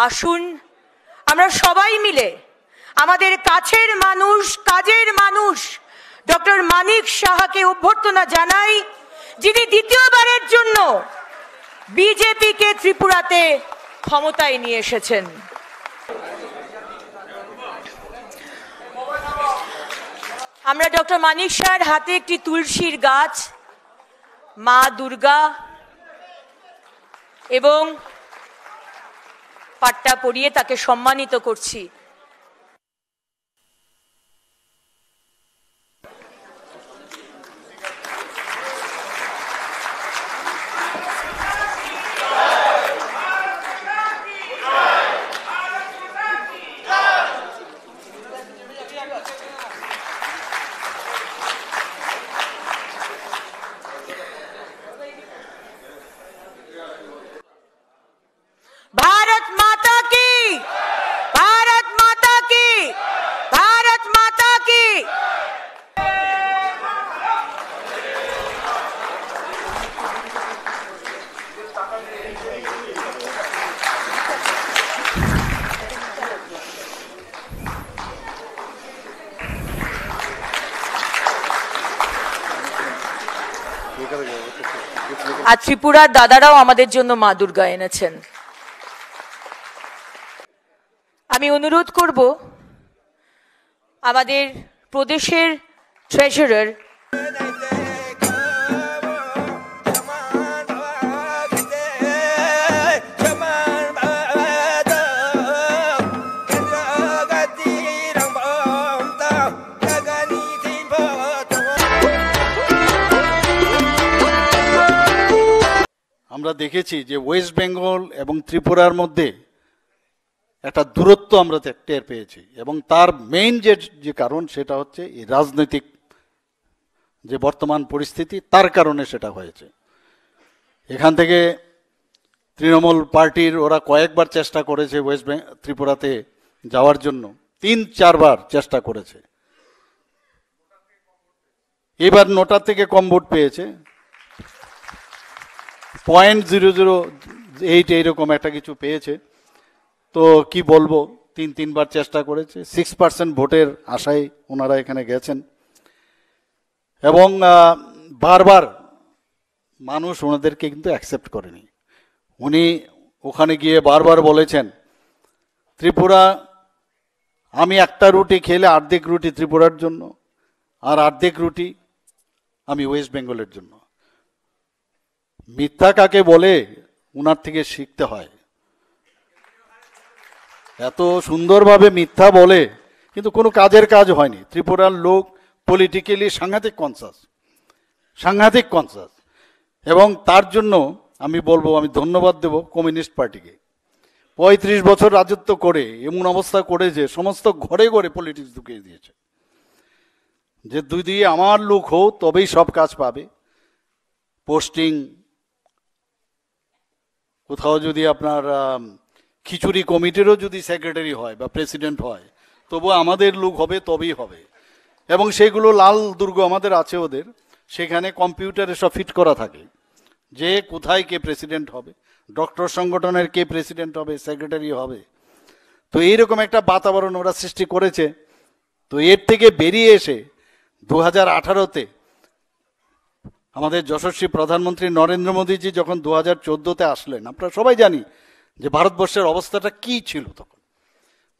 আসুন আমরা সবাই মিলে আমাদের কাছের মানুষ, কাজের মানুষ ডক্টর মানিক সাহাকে অভ্যর্থনা জানাই, যিনি দ্বিতীয়বারের জন্য বিজেপিকে ত্রিপুরাতে ক্ষমতায় নিয়ে এসেছেন। আমরা ডক্টর মানিক সাহার হাতে একটি তুলসীর গাছ, মা দুর্গা এবং পাট্টা পরিয়ে তাকে সম্মানিত করছি। भारत माता की, भारत माता की, भारत माता की। আর ত্রিপুরার দাদারাও আমাদের জন্য মা দুর্গা এনেছেন। আমি অনুরোধ করব আমাদের প্রদেশের ট্রেজারার আমরা দেখেছি যে ওয়েস্ট বেঙ্গল এবং ত্রিপুরার মধ্যে একটা দূরত্ব আমরা টের পেয়েছি, এবং তার মেইন যে কারণ সেটা হচ্ছে এই রাজনৈতিক যে বর্তমান পরিস্থিতি, তার কারণে সেটা হয়েছে। এখান থেকে তৃণমূল পার্টির ওরা কয়েকবার চেষ্টা করেছে ওয়েস্ট ত্রিপুরাতে যাওয়ার জন্য, 3-4 বার চেষ্টা করেছে। এবার নোটার থেকে কম ভোট পেয়েছে, 0.008 এইরকম একটা কিছু পেয়েছে। তো কি বলবো, 3 বার চেষ্টা করেছে, 6% ভোটের আশায় ওনারা এখানে গেছেন, এবং বারবার মানুষ ওনাদেরকে কিন্তু অ্যাকসেপ্ট করেনি। উনি ওখানে গিয়ে বারবার বলেছেন, ত্রিপুরা, আমি একটা রুটি খেলে অর্ধেক রুটি ত্রিপুরার জন্য, আর অর্ধেক রুটি আমি ওয়েস্ট বেঙ্গলের জন্য। মিথ্যা কাকে বলে ওনার থেকে শিখতে হয়। এত সুন্দরভাবে মিথ্যা বলে, কিন্তু কোনো কাজের কাজ হয়নি। ত্রিপুরার লোক পলিটিক্যালি সাংঘাতিক কনসাস, এবং তার জন্য আমি বলবো, আমি ধন্যবাদ দেব কমিউনিস্ট পার্টিকে। 35 বছর রাজত্ব করে এমন অবস্থা করে যে সমস্ত ঘরে ঘরে পলিটিক্স ঢুকিয়ে দিয়েছে, যে দুই আমার লোক হোক তবেই সব কাজ পাবে। পোস্টিং কোথাও যদি আপনার খিচুড়ি কমিটিরও যদি সেক্রেটারি হয় বা প্রেসিডেন্ট হয়, তবু আমাদের লোক হবে, তবেই হবে। এবং সেগুলো লাল দুর্গ আমাদের আছে ওদের, সেখানে কম্পিউটারে সব ফিট করা থাকে যে কোথায় কে প্রেসিডেন্ট হবে, ডক্টর সংগঠনের কে প্রেসিডেন্ট হবে, সেক্রেটারি হবে। তো এইরকম একটা বাতাবরণ ওরা সৃষ্টি করেছে। তো এর থেকে বেরিয়ে এসে 2018-তে আমাদের যশস্বী প্রধানমন্ত্রী নরেন্দ্র মোদীজি যখন 2014-তে আসলেন, আমরা সবাই জানি যে ভারতবর্ষের অবস্থাটা কি ছিল তখন।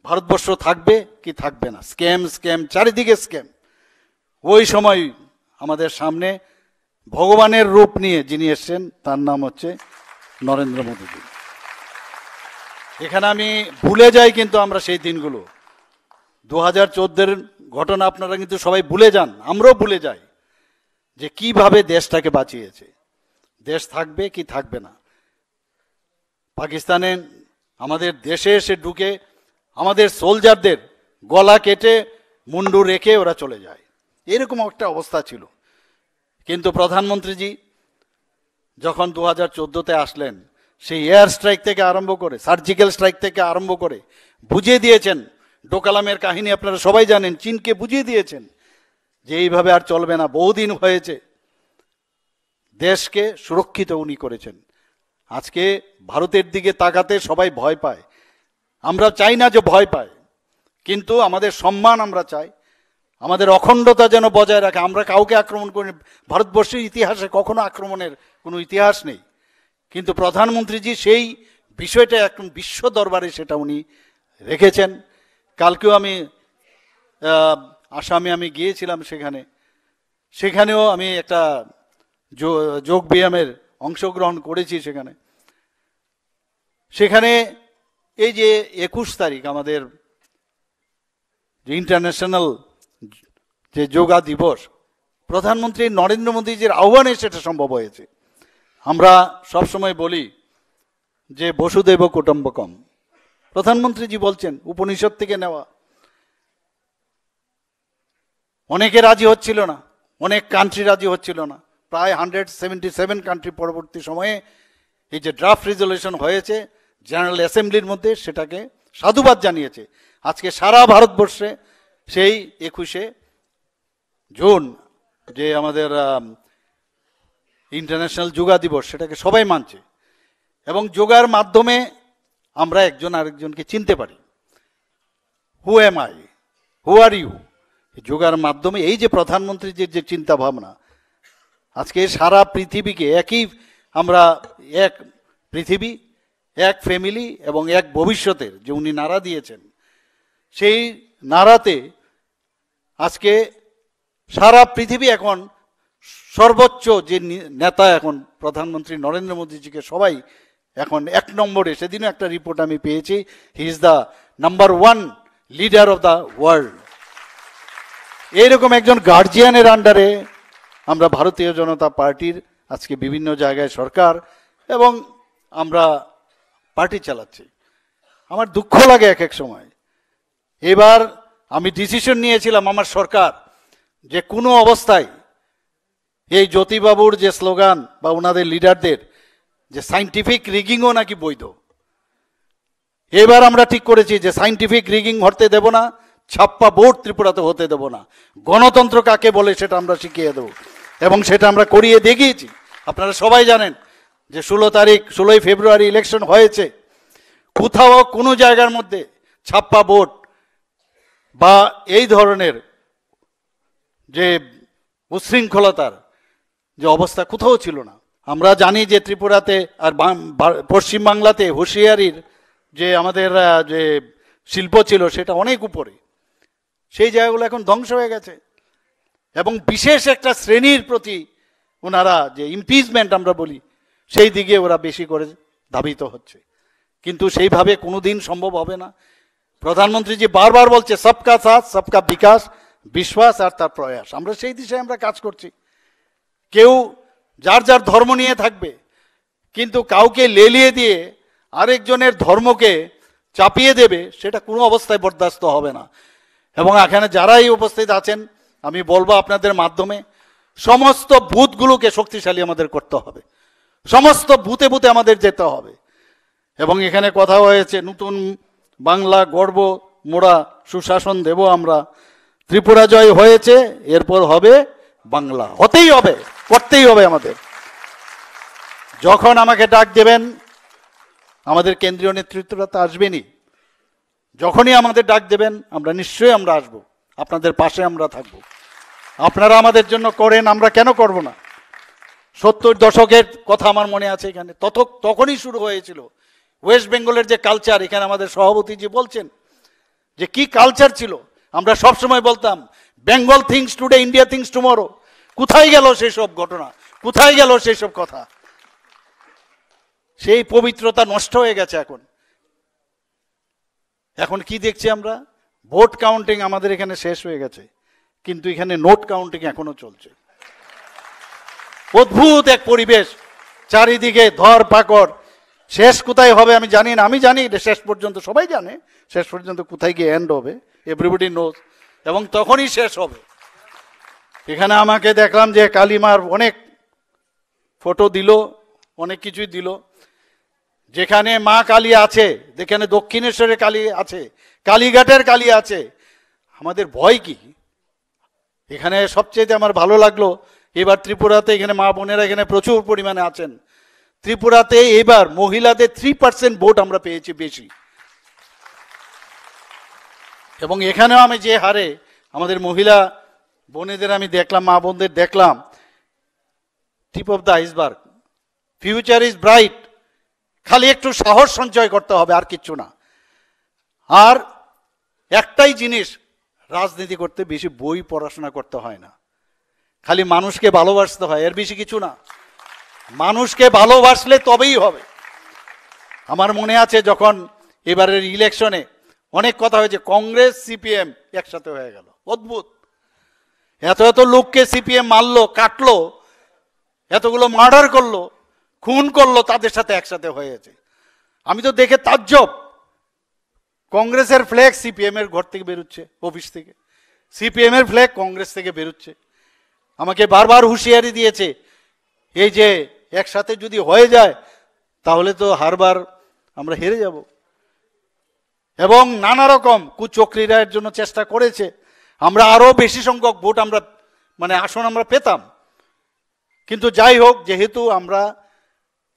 ভারতবর্ষ থাকবে কি থাকবে না, স্ক্যাম, চারিদিকে স্ক্যাম। ওই সময় আমাদের সামনে ভগবানের রূপ নিয়ে যিনি এসছেন, তার নাম হচ্ছে নরেন্দ্র মোদীজি। এখানে আমি ভুলে যাই কিন্তু আমরা সেই দিনগুলো, 2014-এর ঘটনা আপনারা কিন্তু সবাই ভুলে যান, আমরাও ভুলে যাই যে কিভাবে দেশটাকে বাঁচিয়েছে। দেশ থাকবে কি থাকবে না, পাকিস্তানে আমাদের দেশে এসে ঢুকে আমাদের সোলজারদের গলা কেটে মুন্ডু রেখে ওরা চলে যায়, এরকম একটা অবস্থা ছিল। কিন্তু প্রধানমন্ত্রীজি যখন 2014-তে আসলেন, সেই এয়ার স্ট্রাইক থেকে আরম্ভ করে, সার্জিক্যাল স্ট্রাইক থেকে আরম্ভ করে বুঝিয়ে দিয়েছেন। ডোকালামের কাহিনী আপনারা সবাই জানেন, চীনকে বুঝিয়ে দিয়েছেন যে এইভাবে আর চলবে না, বহুদিন হয়েছে। দেশকে সুরক্ষিত উনি করেছেন। আজকে ভারতের দিকে তাকাতে সবাই ভয় পায়, আমরা চাই না যে ভয় পায়, কিন্তু আমাদের সম্মান আমরা চাই, আমাদের অখণ্ডতা যেন বজায় রাখে। আমরা কাউকে আক্রমণ করি, ভারতবর্ষের ইতিহাসে কখনো আক্রমণের কোনো ইতিহাস নেই, কিন্তু প্রধানমন্ত্রীজি সেই বিষয়টা একদম বিশ্ব দরবারে সেটা উনি রেখেছেন। কালকেও আমি আসামে আমি গিয়েছিলাম, সেখানেও আমি একটা যোগ ব্যায়ামের অংশগ্রহণ করেছি। সেখানে এই যে 21 তারিখ আমাদের যে ইন্টারন্যাশনাল যে যোগা দিবস, প্রধানমন্ত্রী নরেন্দ্র মোদীজির আহ্বানে সেটা সম্ভব হয়েছে। আমরা সবসময় বলি যে বসুদেব কুটুম্বকম, প্রধানমন্ত্রীজি বলছেন, উপনিষদ থেকে নেওয়া। অনেকে রাজি হচ্ছিল না, অনেক কান্ট্রি রাজি হচ্ছিল না, প্রায় 177 কান্ট্রি পরবর্তী সময়ে এই যে ড্রাফট রেজলিউশন হয়েছে জেনারেল অ্যাসেম্বলির মধ্যে, সেটাকে সাধুবাদ জানিয়েছে। আজকে সারা ভারতবর্ষে সেই 21শে জুন যে আমাদের ইন্টারন্যাশনাল যোগা দিবস, সেটাকে সবাই মানছে, এবং যোগার মাধ্যমে আমরা একজন আরেকজনকে চিনতে পারি। Who am I, who are you. যোগার মাধ্যমে এই যে প্রধানমন্ত্রীর যে চিন্তা ভাবনা, আজকে সারা পৃথিবীকে আমরা এক পৃথিবী, এক ফ্যামিলি এবং এক ভবিষ্যতের যে উনি নারা দিয়েছেন, সেই নারাতে আজকে সারা পৃথিবী এখন সর্বোচ্চ যে নেতা, এখন প্রধানমন্ত্রী নরেন্দ্র মোদীজিকে সবাই এখন 1 নম্বরে। সেদিনও একটা রিপোর্ট আমি পেয়েছি, he is the number 1 leader of the world. এইরকম একজন গার্জিয়ানের আন্ডারে আমরা ভারতীয় জনতা পার্টির আজকে বিভিন্ন জায়গায় সরকার এবং আমরা পার্টি চালাচ্ছি। আমার দুঃখ লাগে এক এক সময়। এবার আমি ডিসিশন নিয়েছিলাম আমার সরকার যে কোনো অবস্থায় এই জ্যোতিবাবুর যে স্লোগান বা ওনাদের লিডারদের যে সাইন্টিফিক রিগিংও নাকি বৈধ, এবার আমরা ঠিক করেছি যে সাইন্টিফিক রিগিং হতে দেব না, ছাপ্পা ভোট ত্রিপুরাতে হতে দেব না। গণতন্ত্র কাকে বলে সেটা আমরা শিখিয়ে দেব, এবং সেটা আমরা করিয়ে দেখিয়েছি। আপনারা সবাই জানেন যে 16 ফেব্রুয়ারি ইলেকশন হয়েছে, কোথাও কোনো জায়গার মধ্যে ছাপ্পা ভোট বা এই ধরনের যে উচ্ছৃঙ্খলতার যে অবস্থা কোথাও ছিল না। আমরা জানি যে ত্রিপুরাতে আর পশ্চিমবাংলাতে হুঁশিয়ারির যে আমাদের যে শিল্প ছিল সেটা অনেক উপরে, সেই জায়গাগুলো এখন ধ্বংস হয়ে গেছে, এবং বিশেষ একটা শ্রেণীর প্রতি ওনারা যে ইমপিচমেন্ট আমরা বলি, সেই দিকে ওরা বেশি করে ধাবিত হচ্ছে। কিন্তু সেইভাবে কোনোদিন সম্ভব হবে না। প্রধানমন্ত্রী যে বারবার বলছে সবকা সাথ সবকা বিকাশ, বিশ্বাস আর তার প্রয়াস, আমরা সেই দিশায় আমরা কাজ করছি। কেউ যার যার ধর্ম নিয়ে থাকবে, কিন্তু কাউকে লেলিয়ে দিয়ে আরেকজনের ধর্মকে চাপিয়ে দেবে, সেটা কোনো অবস্থায় বরদাস্ত হবে না। এবং এখানে যারাই উপস্থিত আছেন, আমি বলবো আপনাদের মাধ্যমে সমস্ত বুথগুলোকে শক্তিশালী আমাদের করতে হবে, সমস্ত বুথে বুথে আমাদের যেতে হবে। এবং এখানে কথা হয়েছে নতুন বাংলা গর্ব মোড়া সুশাসন দেব আমরা। ত্রিপুরা জয় হয়েছে, এরপর হবে বাংলা, হতেই হবে, করতেই হবে আমাদের। যখন আমাকে ডাক দেবেন, আমাদের কেন্দ্রীয় নেতৃত্বরা তো আসবেনই, যখনই আমাদের ডাক দেবেন আমরা নিশ্চয়ই আমরা আসব, আপনাদের পাশে আমরা থাকব। আপনারা আমাদের জন্য করেন, আমরা কেন করব না? 70 দশকের কথা আমার মনে আছে, এখানে তখনই শুরু হয়েছিল ওয়েস্ট বেঙ্গলের যে কালচার। এখানে আমাদের সভাপতিজি বলছেন যে কি কালচার ছিল। আমরা সবসময় বলতাম Bengal things today, India things tomorrow. কোথায় গেল সেই সব ঘটনা, কোথায় গেল সেই সব কথা? সেই পবিত্রতা নষ্ট হয়ে গেছে। এখন কি দেখছি আমরা? ভোট কাউন্টিং আমাদের এখানে শেষ হয়ে গেছে, কিন্তু এখানে নোট কাউন্টিং এখনো চলছে। অদ্ভুত এক পরিবেশ, চারিদিকে ধর পাকড়। শেষ কোথায় হবে আমি জানি না। আমি জানি শেষ পর্যন্ত, সবাই জানে শেষ পর্যন্ত কোথায় গিয়ে এন্ড হবে, এভরিবডি নোজ, এবং তখনই শেষ হবে। এখানে আমাকে দেখলাম যে কালীমার অনেক ফটো দিল, অনেক কিছুই দিল। যেখানে মা কালী আছে, যেখানে দক্ষিণেশ্বরের কালী আছে, কালীঘাটের কালী আছে, আমাদের ভয় কি? এখানে সবচেয়ে আমার ভালো লাগলো এবার ত্রিপুরাতে, এখানে মা বোনেরা এখানে প্রচুর পরিমাণে আছেন। ত্রিপুরাতে এবার মহিলাদের 3% ভোট আমরা পেয়েছি বেশি। এবং এখানেও আমি যে হারে আমাদের মহিলা বোনেদের আমি দেখলাম, মা বোনদের দেখলাম, tip of the iceberg, future is bright. খালি একটু সাহস সঞ্চয় করতে হবে, আর কিচ্ছু না। আর একটাই জিনিস, রাজনীতি করতে বেশি বই পড়াশোনা করতে হয় না, খালি মানুষকে ভালোবাসতে হয়, এর বেশি কিছু না। মানুষকে ভালোবাসলে তবেই হবে। আমার মনে আছে যখন এবারের ইলেকশনে অনেক কথা হয়েছে, কংগ্রেস সিপিএম একসাথে হয়ে গেল, অদ্ভুত। এত এত লোককে সিপিএম মারলো, কাটলো, এতগুলো মার্ডার করলো, খুন করলো, তাদের সাথে একসাথে হয়েছে। আমি তো দেখে তাজ্জব, কংগ্রেসের ফ্ল্যাগ সিপিএম এর ঘর থেকে বেরোচ্ছে, অফিস থেকে, সিপিএম এর ফ্ল্যাগ কংগ্রেস থেকে বেরোচ্ছে। আমাকে বারবার হুঁশিয়ারি দিয়েছে, এই যে একসাথে যদি হয়ে যায় তাহলে তো হারবার আমরা হেরে যাব। এবং নানা রকম কুচক্রীরা এর জন্য চেষ্টা করেছে, আমরা আরো বেশি সংখ্যক ভোট আমরা আসন আমরা পেতাম। কিন্তু যাই হোক, যেহেতু আমরা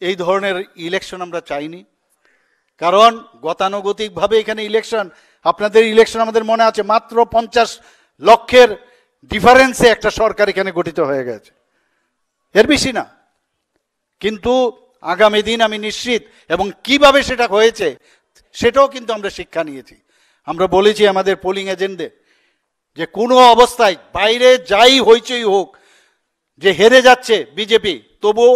এই ধরনের ইলেকশন আমরা চাইনি, কারণ গতানুগতিকভাবে এখানে ইলেকশন, আপনাদের ইলেকশন আমাদের মনে আছে, মাত্র 50 লক্ষের ডিফারেন্সে একটা সরকার এখানে গঠিত হয়ে গেছে, এর বেশি না। কিন্তু আগামী দিন আমি নিশ্চিত, এবং কিভাবে সেটা হয়েছে সেটাও কিন্তু আমরা শিক্ষা নিয়েছি। আমরা বলেছি আমাদের পোলিং এজেন্টদের যে কোনো অবস্থায় বাইরে যাই হইচই হোক, যে হেরে যাচ্ছে বিজেপি, তবুও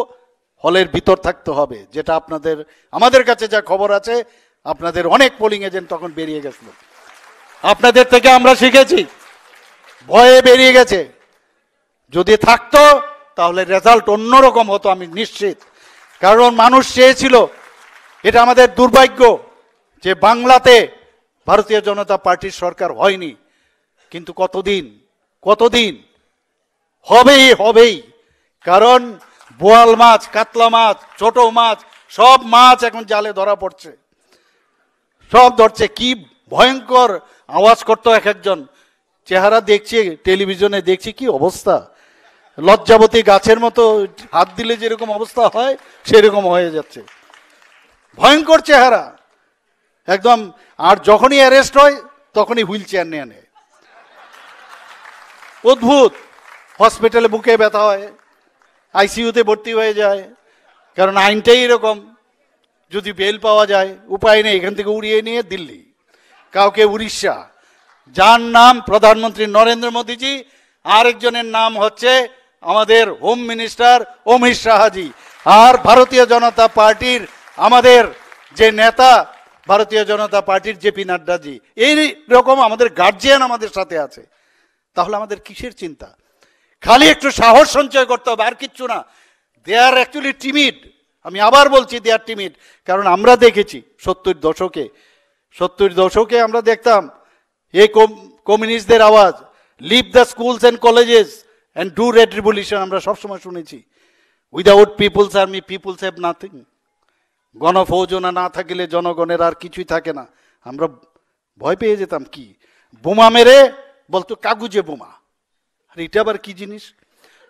হলের ভিতর থাকতে হবে। যেটা আপনাদের, আমাদের কাছে যা খবর আছে, আপনাদের অনেক পোলিং এজেন্ট তখন বেরিয়ে গেছিল, আপনাদের থেকে আমরা শিখেছি, ভয়ে বেরিয়ে গেছে। যদি থাকতো তাহলে রেজাল্ট অন্যরকম হতো, আমি নিশ্চিত। কারণ মানুষ চেয়েছিল, এটা আমাদের দুর্ভাগ্য যে বাংলাতে ভারতীয় জনতা পার্টির সরকার হয়নি। কিন্তু কতদিন হবেই, কারণ বোয়াল মাছ, কাতলা মাছ, ছোট মাছ, সব মাছ এখন জালে ধরা পড়ছে, সব ধরছে। কি ভয়ঙ্কর আওয়াজ করতো এক একজন, চেহারা দেখছি টেলিভিশনে, দেখছি কি অবস্থা, লজ্জাবতী গাছের মতো হাত দিলে যেরকম অবস্থা হয় সেরকম হয়ে যাচ্ছে, ভয়ঙ্কর চেহারা একদম। আর যখনই অ্যারেস্ট হয় তখনই হুইল চেয়ার নিয়ে নেয়, অদ্ভুত। হসপিটালে বুকে ব্যথা হয়, আইসিইউতে ভর্তি হয়ে যায়, কারণ আইনটাই এরকম। যদি বেল পাওয়া যায়, উপায় নেই, এখান থেকে উড়িয়ে নিয়ে দিল্লি, কাউকে উড়িষ্যা। যার নাম প্রধানমন্ত্রী নরেন্দ্র মোদীজি, আরেকজনের নাম হচ্ছে আমাদের হোম মিনিস্টার অমিত শাহজি, আর ভারতীয় জনতা পার্টির আমাদের যে নেতা, ভারতীয় জনতা পার্টির জেপি নাড্ডাজি। এই রকম আমাদের গার্জিয়ান আমাদের সাথে আছে। তাহলে আমাদের কিসের চিন্তা? খালি একটু সাহস সঞ্চয় করতে হবে, আর কিচ্ছু না। দে আর অ্যাকচুয়ালি টিমিড, আমি আবার বলছি, দে আর টিমিড। কারণ আমরা দেখেছি 70 দশকে আমরা দেখতাম এই কমিউনিস্টদের আওয়াজ, leave the schools and colleges and do red revolution, আমরা সবসময় শুনেছি। Without people's army people's have nothing, গণফৌজনা না থাকলে জনগণের আর কিছুই থাকে না। আমরা ভয় পেয়ে যেতাম, কি বোমা মেরে বলতো কাগুজে বোমা, আর এটা আবার কি জিনিস?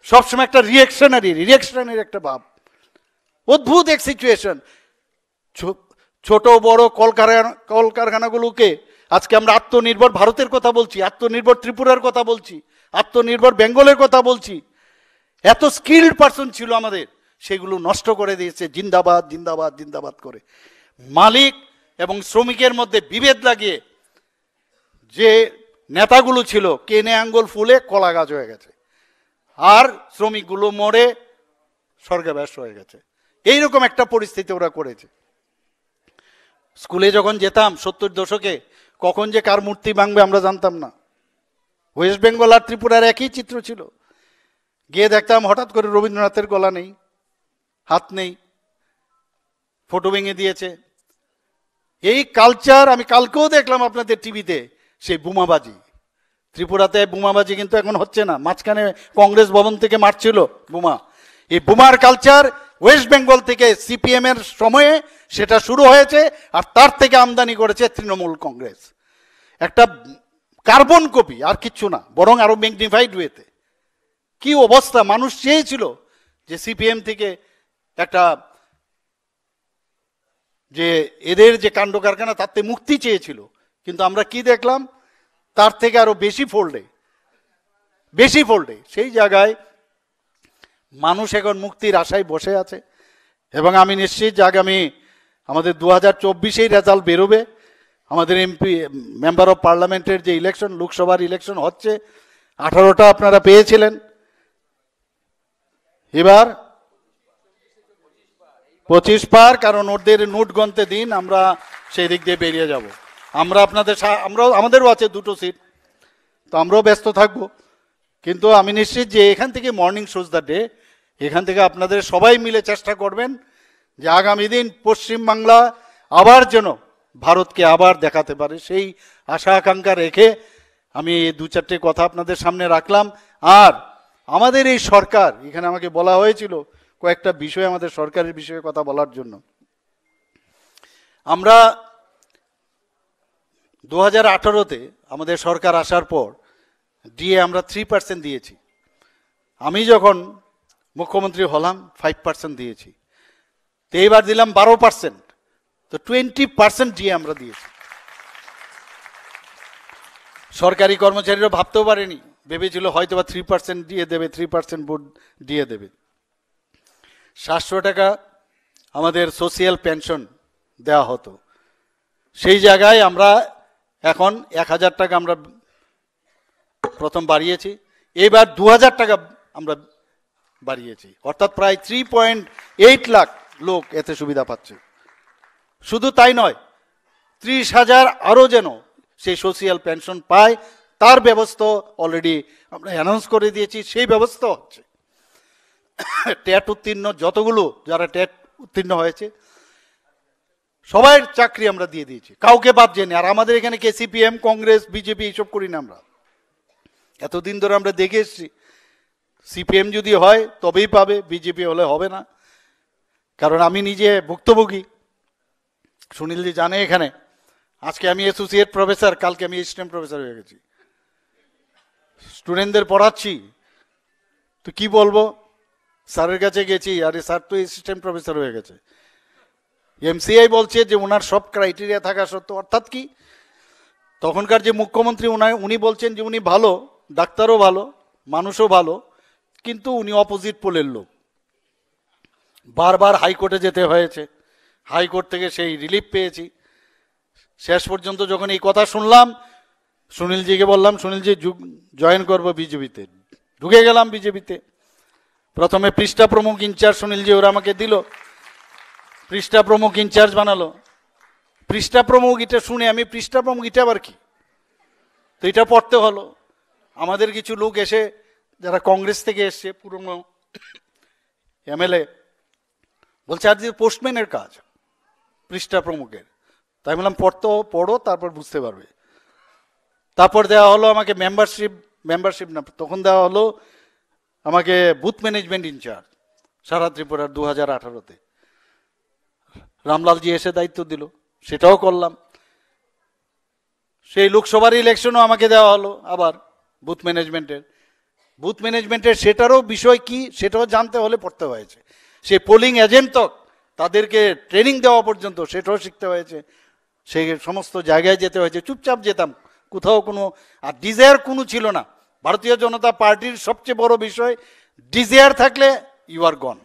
সবসময় একটা রিয়াকশনারি একটা ভাব, অদ্ভুত এক সিচুয়েশন। ছোট বড় কলকারখানাগুলোকে আজকে আমরা আত্মনির্ভর ভারতের কথা বলছি, আত্মনির্ভর ত্রিপুরার কথা বলছি, আত্মনির্ভর বেঙ্গলের কথা বলছি। এত স্কিল্ড পার্সন ছিল আমাদের, সেগুলো নষ্ট করে দিয়েছে জিন্দাবাদ জিন্দাবাদ জিন্দাবাদ করে। মালিক এবং শ্রমিকের মধ্যে বিভেদ লাগিয়ে যে নেতাগুলো ছিল, কেনে আঙ্গুল ফুলে কলা গাছ হয়ে গেছে, আর শ্রমিকগুলো মরে স্বর্গবাস হয়ে গেছে। এইরকম একটা পরিস্থিতি ওরা করেছে। স্কুলে যখন যেতাম 70 দশকে, কখন যে কার মূর্তি ভাঙবে আমরা জানতাম না। ওয়েস্ট বেঙ্গল আর ত্রিপুরার একই চিত্র ছিল। গিয়ে দেখতাম হঠাৎ করে রবীন্দ্রনাথের গলা নেই, হাত নেই, ফটো ভেঙে দিয়েছে। এই কালচার আমি কালকেও দেখলাম আপনাদের টিভিতে, সেই বোমাবাজি। ত্রিপুরাতে বোমাবাজি কিন্তু এখন হচ্ছে না, মাঝখানে কংগ্রেস ভবন থেকে মারছিল বোমা। এই বোমার কালচার ওয়েস্ট বেঙ্গল থেকে সিপিএম এর সময়ে সেটা শুরু হয়েছে, আর তার থেকে আমদানি করেছে তৃণমূল কংগ্রেস। একটা কার্বন কপি, আর কিচ্ছু না, বরং আরো ম্যাগনিফাইড ওয়েতে। কি অবস্থা! মানুষ চেয়েছিল যে সিপিএম থেকে একটা, যে এদের যে কাণ্ড কারখানা, তাতে মুক্তি চেয়েছিল। কিন্তু আমরা কি দেখলাম? তার থেকে আরো বেশি ফোল্ডে সেই জায়গায় মানুষ এখন মুক্তির আশায় বসে আছে। এবং আমি নিশ্চিত যে আগামী আমাদের 2024-এই রেজাল্ট বেরোবে। আমাদের এমপি মেম্বার অফ পার্লামেন্টের যে ইলেকশন, লোকসভার ইলেকশন হচ্ছে, 18টা আপনারা পেয়েছিলেন, এবার 25 পার, কারণ ওদের নোট গণতে দিন, আমরা সেই দিক দিয়ে বেরিয়ে যাব। আমরা আমাদেরও আছে 2টো সিট, তো আমরাও ব্যস্ত থাকব। কিন্তু আমি নিশ্চিত যে এখান থেকে মর্নিং শোজ দ্য ডে, এখান থেকে আপনাদের সবাই মিলে চেষ্টা করবেন যে আগামী দিন পশ্চিমবাংলা আবার যেন ভারতকে আবার দেখাতে পারে, সেই আশা আকাঙ্ক্ষা রেখে আমি 2-4টে কথা আপনাদের সামনে রাখলাম। আর আমাদের এই সরকার, এখানে আমাকে বলা হয়েছিল কয়েকটা বিষয় আমাদের সরকারের বিষয়ে কথা বলার জন্য। আমরা 2018-তে আমাদের সরকার আসার পর ডিএ আমরা 3% দিয়েছি। আমি যখন মুখ্যমন্ত্রী হলাম 5% দিয়েছি, তো এইবার দিলাম 12%, তো 20% ডিএ আমরা দিয়েছি। সরকারি কর্মচারীরা ভাবতেও পারেনি, ভেবেছিল হয়তো বা 3% দিয়ে দেবে, 3% বোর্ড দিয়ে দেবে। 700 টাকা আমাদের সোশিয়াল পেনশন দেওয়া হতো, সেই জায়গায় আমরা এখন 1000 টাকা আমরা প্রথম বাড়িয়েছি, এবার 2000 টাকা আমরা বাড়িয়েছি, অর্থাৎ প্রায় 3.8 লাখ লোক এতে সুবিধা পাচ্ছে। শুধু তাই নয়, 30,000 আরও যেন সেই সোশিয়াল পেনশন পায়, তার ব্যবস্থা অলরেডি আমরা অ্যানাউন্স করে দিয়েছি, সেই ব্যবস্থা হচ্ছে। টেট উত্তীর্ণ যতগুলো যারা টেট উত্তীর্ণ হয়েছে সবাই চাকরি আমরা দিয়ে দিয়েছি, কাউকে বাদ জেনে। আর আমাদের এখানে কে সিপিএম, কংগ্রেস, বিজেপি এইসব করি না আমরা। এতদিন ধরে আমরা দেখে এসছি, সিপিএম যদি হয় তবেই পাবে, বিজেপি হলে হবে না। কারণ আমি নিজে ভুক্তভোগী, সুনীলজি জানে। এখানে আজকে আমি অ্যাসোসিয়েট প্রফেসর, কালকে আমি অ্যাসিস্ট্যান্ট প্রফেসর হয়ে গেছি, স্টুডেন্টদের পড়াচ্ছি। তো কি বলবো, স্যারের কাছে গেছি, আরে স্যার তো অ্যাসিস্ট্যান্ট প্রফেসর হয়ে গেছে। এমসিআই বলছে যে ওনার সব ক্রাইটেরিয়া থাকা সত্ত্বেও, অর্থাৎ কি, তখনকার যে মুখ্যমন্ত্রী উনি বলছেন যে উনি ভালো, ডাক্তারও ভালো, মানুষও ভালো, কিন্তু উনি অপোজিট পোলের লোক। বারবার হাইকোর্টে যেতে হয়েছে, হাইকোর্ট থেকে সেই রিলিফ পেয়েছি। শেষ পর্যন্ত যখন এই কথা শুনলাম, সুনীলজিকে বললাম, সুনীলজি জয়েন করবো বিজেপিতে। ঢুকে গেলাম বিজেপিতে। প্রথমে পৃষ্ঠা প্রমুখ ইনচার্জ সুনীলজি ওরা আমাকে দিল, পৃষ্ঠা প্রমুখ ইনচার্জ বানালো। পৃষ্ঠা প্রমুখ এটা শুনে আমি, পৃষ্ঠা প্রমুখ এটা আবার কি, তো এটা পড়তে হলো। আমাদের কিছু লোক এসে, যারা কংগ্রেস থেকে এসছে, পুরনো এমএলএ, বলছে আর যে পোস্টম্যানের কাজ পৃষ্ঠা প্রমুখের। তাই বললাম পড়ো, তারপর বুঝতে পারবে। তারপর দেওয়া হলো আমাকে মেম্বারশিপ না, তখন দেওয়া হলো আমাকে বুথ ম্যানেজমেন্ট ইনচার্জ সারা ত্রিপুরার 2018-তে। রামলালজি এসে দায়িত্ব দিল, সেটাও করলাম। সেই লোকসভার ইলেকশনও আমাকে দেওয়া হলো আবার বুথ ম্যানেজমেন্টের সেটারও বিষয় কি সেটাও জানতে হলে পড়তে হয়েছে। সেই পোলিং এজেন্ট তাদেরকে ট্রেনিং দেওয়া পর্যন্ত সেটাও শিখতে হয়েছে, সেই সমস্ত জায়গায় যেতে হয়েছে। চুপচাপ যেতাম, কোথাও কোনো আর ডিজায়ার কোনো ছিল না। ভারতীয় জনতা পার্টির সবচেয়ে বড় বিষয়, ডিজায়ার থাকলে ইউ আর গন।